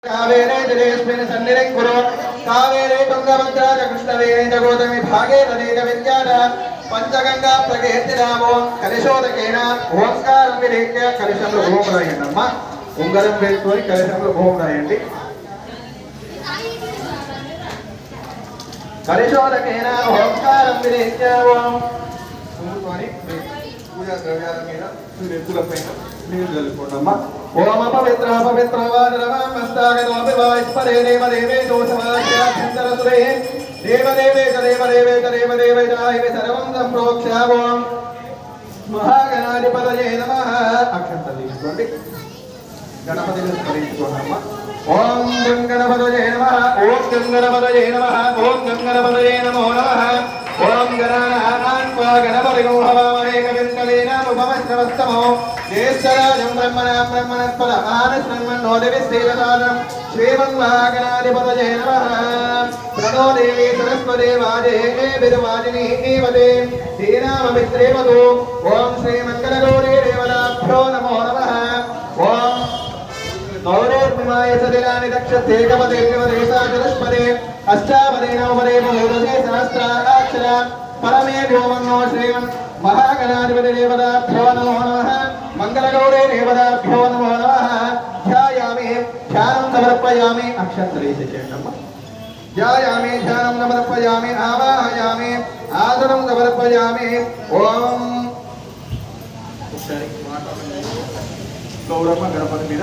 कावेरे जलेस्मिन् सन्निधिं कुरु कावेरे तुंगभद्रा च कृष्णवेणी च गोदावरी भागे नदी च विद्याना पंचगंगा प्रकीर्तिनामो कलशोदकेन ओंकारं विलिख्य कलशंलो ओम रायण्णम्मा ఉంగరం వేసుకొని కలశంలో ఓం రాయండి కలశోదకేన ఓంకారం విలిఖ్య ఓం కూర్చొని పూజా ద్రవ్యాల మీద నెత్తులపైన నీళ్ళు చల్లుకోండమ్మా ఓం అపవిత్ర అపవిత్ర వాదరవామస్తాగతోపి వాయిస్పరే దేవదేవేశో సమాఖ్యాచందరసురే దేవదేవేశ దేవదేవేశ దేవదేవేశ ఇవి సర్వం సంప్రోక్ష ఓం మహాగణాధిపతయే నమః అక్షంతలు తీసుకోండి గణపతిని స్మరించుకోండమ్మా ఓం గం గణపతయే నమః ఓం గం గణపతయే నమః ఓం గం గణపతయే నమో నమః ఓం గణానాన్వా గణపతిగో హవామహే కవిం కవీనాముపమశ్రవస్తమో జ్యేష్ఠరాజం బ్రహ్మణస్పదమానశ్రవన్నో దివిశ్రీరసాదం శ్రీమన్మహాగణాధిపతయే నమః ప్రణో దేవీ సరస్వతి వాజే బిరువాజినీ నీవదే శ్రీరామమిత్రేవతు ఓం శ్రీమంగళగౌరీ దేవతాభ్యో నమో నమః ఓం गौरैर्मिमाय सलिलानि दक्षते कपदेशा जलस्पदे अष्टापदे नवपदे बहुदशे सहस्राक्षरा परमे व्योमन्नो श्रीमन् महागणाधिपति देवताभ्यो नमो नमः मंगलगौरे देवताभ्यो नमो नमः ध्यायामि ध्यानं समर्पयामि अक्षन्तरीशेषम् ध्यायामि ध्यानं समर्पयामि आवाहयामि आसनं समर्पयामि ओम गौरव गणपति మీద